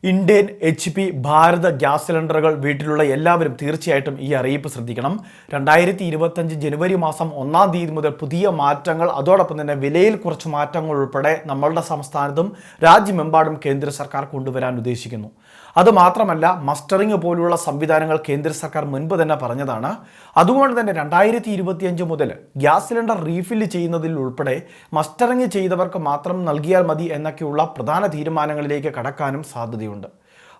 Indian HP Bharat gas സിലിണ്ടറുകൾ വീട്ടിലുള്ള എല്ലാവരും തീർച്ചയായിട്ടും ഈ അറിയിപ്പ് ശ്രദ്ധിക്കണം. 2025 ജനുവരി മാസം 1-ാം തീയതി മുതൽ പുതിയ മാറ്റങ്ങൾ, അതോടൊപ്പം തന്നെ വിലയിൽ കുറച്ച് മാറ്റങ്ങൾ ഉൾപ്പെടെ നമ്മളുടെ സംസ്ഥാനത്തും രാജ്യമെമ്പാടും കേന്ദ്ര സർക്കാർ കൊണ്ടുവരാൻ ഉദ്ദേശിക്കുന്നു. അതുമാത്രമല്ല, മസ്റ്ററിംഗ് പോലുള്ള സംവിധാനങ്ങൾ കേന്ദ്ര സർക്കാർ മുൻപ് തന്നെ പറഞ്ഞതാണ്. അതുകൊണ്ട് തന്നെ 2025 മുതൽ ഗ്യാസ് സിലിണ്ടർ റീഫില്ല് ചെയ്യുന്നതിൽ ഉൾപ്പെടെ മസ്റ്ററിംഗ് ചെയ്തവർക്ക് മാത്രം നൽകിയാൽ മതി എന്നൊക്കെയുള്ള പ്രധാന തീരുമാനങ്ങളിലേക്ക് കടക്കാനും സാധ്യതയുണ്ട്.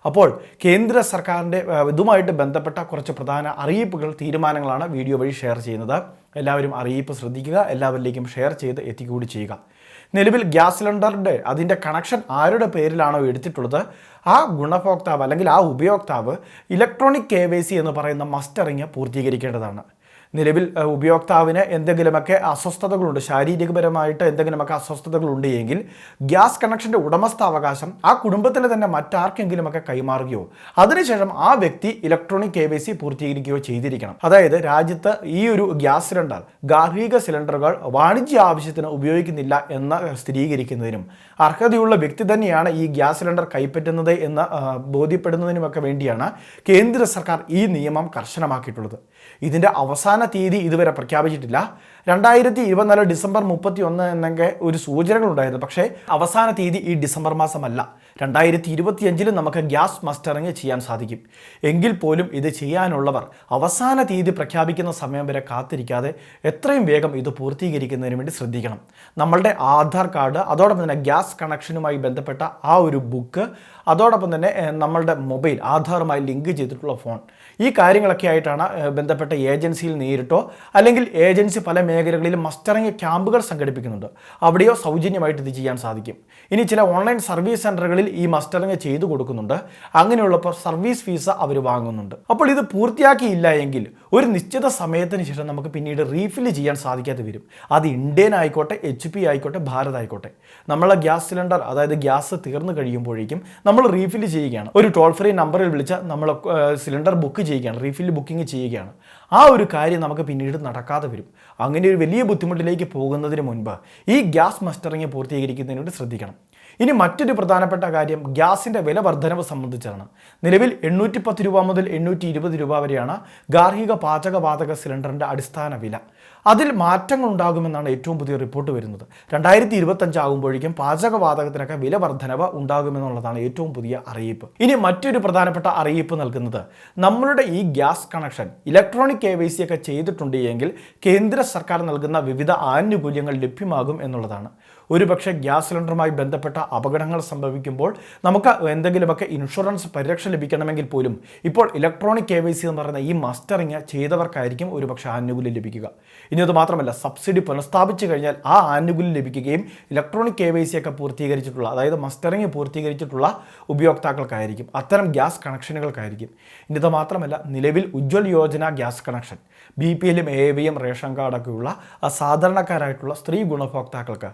അപ്പോൾ കേന്ദ്ര സർക്കാരിൻ്റെ ഇതുമായിട്ട് ബന്ധപ്പെട്ട കുറച്ച് പ്രധാന അറിയിപ്പുകൾ, തീരുമാനങ്ങളാണ് വീഡിയോ വഴി ഷെയർ ചെയ്യുന്നത്. എല്ലാവരും അറിയിപ്പ് ശ്രദ്ധിക്കുക, എല്ലാവരിലേക്കും ഷെയർ ചെയ്ത് എത്തിക്കൂടി ചെയ്യുക. നിലവിൽ ഗ്യാസ് സിലിണ്ടറിൻ്റെ അതിൻ്റെ കണക്ഷൻ ആരുടെ പേരിലാണോ എടുത്തിട്ടുള്ളത്, ആ ഗുണഭോക്താവ് അല്ലെങ്കിൽ ആ ഉപയോക്താവ് ഇലക്ട്രോണിക് KYC എന്ന് പറയുന്ന മസ്റ്ററിങ് പൂർത്തീകരിക്കേണ്ടതാണ്. നിലവിൽ ഉപയോക്താവിന് എന്തെങ്കിലുമൊക്കെ അസ്വസ്ഥതകളുണ്ട്, ശാരീരികപരമായിട്ട് എന്തെങ്കിലുമൊക്കെ അസ്വസ്ഥതകളുണ്ട് എങ്കിൽ ഗ്യാസ് കണക്ഷൻ്റെ ഉടമസ്ഥാവകാശം ആ കുടുംബത്തിന് തന്നെ മറ്റാർക്കെങ്കിലുമൊക്കെ കൈമാറുകയോ അതിനുശേഷം ആ വ്യക്തി ഇലക്ട്രോണിക് KYC പൂർത്തീകരിക്കുകയോ ചെയ്തിരിക്കണം. അതായത് രാജ്യത്ത് ഈ ഒരു ഗ്യാസ് സിലിണ്ടർ, ഗാർഹിക സിലിണ്ടറുകൾ വാണിജ്യ ആവശ്യത്തിന് ഉപയോഗിക്കുന്നില്ല എന്ന് സ്ഥിരീകരിക്കുന്നതിനും അർഹതയുള്ള വ്യക്തി തന്നെയാണ് ഈ ഗ്യാസ് സിലിണ്ടർ കൈപ്പറ്റുന്നത് എന്ന് ബോധ്യപ്പെടുന്നതിനുമൊക്കെ വേണ്ടിയാണ് കേന്ദ്ര സർക്കാർ ഈ നിയമം കർശനമാക്കിയിട്ടുള്ളത്. ഇതിൻ്റെ അവസാന തീയതി ഇതുവരെ പ്രഖ്യാപിച്ചിട്ടില്ല. 2024 ഡിസംബർ 31 എന്നൊക്കെ ഒരു സൂചനകളുണ്ടായിരുന്നു. പക്ഷേ അവസാന തീയതി ഈ ഡിസംബർ മാസമല്ല, 2025 നമുക്ക് ഗ്യാസ് മസ്റ്ററിങ് ചെയ്യാൻ സാധിക്കും. എങ്കിൽ പോലും ഇത് ചെയ്യാനുള്ളവർ അവസാന തീയതി പ്രഖ്യാപിക്കുന്ന സമയം വരെ കാത്തിരിക്കാതെ എത്രയും വേഗം ഇത് പൂർത്തീകരിക്കുന്നതിന് വേണ്ടി ശ്രദ്ധിക്കണം. നമ്മളുടെ ആധാർ കാർഡ്, അതോടൊപ്പം തന്നെ ഗ്യാസ് കണക്ഷനുമായി ബന്ധപ്പെട്ട ആ ഒരു ബുക്ക്, അതോടൊപ്പം തന്നെ നമ്മളുടെ മൊബൈൽ ആധാറുമായി ലിങ്ക് ചെയ്തിട്ടുള്ള ഫോൺ, ഈ കാര്യങ്ങളൊക്കെ ആയിട്ടാണ് ബന്ധപ്പെട്ട ഏജൻസിയിൽ നേരിട്ടോ അല്ലെങ്കിൽ ഏജൻസി പല മേഖലകളിലും മസ്റ്ററിങ് ക്യാമ്പുകൾ സംഘടിപ്പിക്കുന്നുണ്ട്. അവിടെയോ സൗജന്യമായിട്ട് ഇത് ചെയ്യാൻ സാധിക്കും. ഇനി ചില ഓൺലൈൻ സർവീസ് സെൻ്ററുകളിൽ ഈ മസ്റ്ററിങ് ചെയ്തു കൊടുക്കുന്നുണ്ട്. അങ്ങനെയുള്ളപ്പോൾ സർവീസ് ഫീസ് അവർ വാങ്ങുന്നുണ്ട്. അപ്പോൾ ഇത് പൂർത്തിയാക്കിയില്ല എങ്കിൽ ഒരു നിശ്ചിത സമയത്തിന് ശേഷം നമുക്ക് പിന്നീട് റീഫില്ല് ചെയ്യാൻ സാധിക്കാതെ വരും. അത് ഇന്ത്യൻ ആയിക്കോട്ടെ, HP ആയിക്കോട്ടെ, ഭാരത് ആയിക്കോട്ടെ. നമ്മളെ ഗ്യാസ് സിലിണ്ടർ, അതായത് ഗ്യാസ് തീർന്നു കഴിയുമ്പോഴേക്കും നമ്മൾ റീഫില്ല് ചെയ്യുകയാണ്. ഒരു ടോൾ ഫ്രീ നമ്പറിൽ വിളിച്ച് നമ്മൾ സിലിണ്ടർ ബുക്ക് ചെയ്യുകയാണ്, റീഫില്ല് ബുക്കിംഗ് ചെയ്യുകയാണ്. ആ ഒരു കാര്യം നമുക്ക് പിന്നീട് നടക്കാതെ വരും. അങ്ങനെ ഒരു വലിയ ബുദ്ധിമുട്ടിലേക്ക് പോകുന്നതിന് മുൻപ് ഈ ഗ്യാസ് മസ്റ്ററിങ് പൂർത്തീകരിക്കുന്നതിന് വേണ്ടി ശ്രദ്ധിക്കണം. ഇനി മറ്റൊരു പ്രധാനപ്പെട്ട കാര്യം ഗ്യാസിൻ്റെ വില വർധനവ് സംബന്ധിച്ചാണ്. നിലവിൽ 810 രൂപ മുതൽ 820 രൂപ വരെയാണ് ഗാർഹിക പാചകവാതക സിലിണ്ടറിൻ്റെ അടിസ്ഥാന വില. അതിൽ മാറ്റങ്ങൾ ഉണ്ടാകുമെന്നാണ് ഏറ്റവും പുതിയ റിപ്പോർട്ട് വരുന്നത്. 2025 ആകുമ്പോഴേക്കും പാചകവാതകത്തിനൊക്കെ വില വർധനവ് ഉണ്ടാകുമെന്നുള്ളതാണ് ഏറ്റവും പുതിയ അറിയിപ്പ്. ഇനി മറ്റൊരു പ്രധാനപ്പെട്ട അറിയിപ്പ് നൽകുന്നത്, നമ്മളുടെ ഈ ഗ്യാസ് കണക്ഷൻ ഇലക്ട്രോണിക് KYC ഒക്കെ ചെയ്തിട്ടുണ്ട് എങ്കിൽ കേന്ദ്ര സർക്കാർ നൽകുന്ന വിവിധ ആനുകൂല്യങ്ങൾ ലഭ്യമാകും എന്നുള്ളതാണ്. ഒരുപക്ഷെ ഗ്യാസ് സിലിണ്ടറുമായി ബന്ധപ്പെട്ട അപകടങ്ങൾ സംഭവിക്കുമ്പോൾ നമുക്ക് എന്തെങ്കിലുമൊക്കെ ഇൻഷുറൻസ് പരിരക്ഷ ലഭിക്കണമെങ്കിൽ പോലും ഇപ്പോൾ ഇലക്ട്രോണിക് KYC എന്ന് പറയുന്ന ഈ മസ്റ്ററിങ് ചെയ്തവർക്കായിരിക്കും ഒരുപക്ഷെ ആനുകൂല്യം ലഭിക്കുക. ഇനി അത് മാത്രമല്ല, സബ്സിഡി പുനഃസ്ഥാപിച്ചു കഴിഞ്ഞാൽ ആ ആനുകൂല്യം ലഭിക്കുകയും ഇലക്ട്രോണിക് KYC ഒക്കെ പൂർത്തീകരിച്ചിട്ടുള്ള, അതായത് മസ്റ്ററിങ് പൂർത്തീകരിച്ചിട്ടുള്ള ഉപയോക്താക്കൾക്കായിരിക്കും, അത്തരം ഗ്യാസ് കണക്ഷനുകൾക്കായിരിക്കും. ഇനി ഇത് മാത്രമല്ല, നിലവിൽ Ujjwal Yojana gas connection, BPL, AVM, ration കാർഡൊക്കെയുള്ള സാധാരണക്കാരായിട്ടുള്ള സ്ത്രീ ഗുണഭോക്താക്കൾക്ക്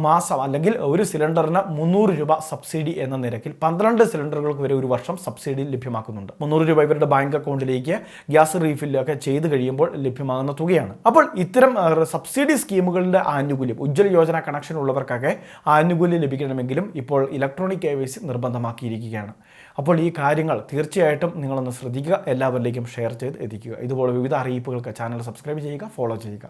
മാസം അല്ലെങ്കിൽ ഒരു സിലിണ്ടറിന് 300 രൂപ സബ്സിഡി എന്ന നിരക്കിൽ 12 സിലിണ്ടറുകൾക്ക് വരെ ഒരു വർഷം സബ്സിഡി ലഭ്യമാക്കുന്നുണ്ട്. 300 രൂപ ഇവരുടെ ബാങ്ക് അക്കൗണ്ടിലേക്ക് ഗ്യാസ് റീഫില്ലൊക്കെ ചെയ്ത് കഴിയുമ്പോൾ ലഭ്യമാകുന്ന തുകയാണ്. അപ്പോൾ ഇത്തരം സബ്സിഡി സ്കീമുകളുടെ ആനുകൂല്യം, ഉജ്ജ്വൽ യോജന കണക്ഷൻ ഉള്ളവർക്കൊക്കെ ആനുകൂല്യം ലഭിക്കണമെങ്കിലും ഇപ്പോൾ ഇലക്ട്രോണിക് KYC നിർബന്ധമാക്കിയിരിക്കുകയാണ്. അപ്പോൾ ഈ കാര്യങ്ങൾ തീർച്ചയായിട്ടും നിങ്ങളൊന്ന് ശ്രദ്ധിക്കുക, എല്ലാവരിലേക്കും ഷെയർ ചെയ്ത് എത്തിക്കുക. ഇതുപോലെ വിവിധ അറിയിപ്പുകൾക്ക് ചാനൽ സബ്സ്ക്രൈബ് ചെയ്യുക, ഫോളോ ചെയ്യുക.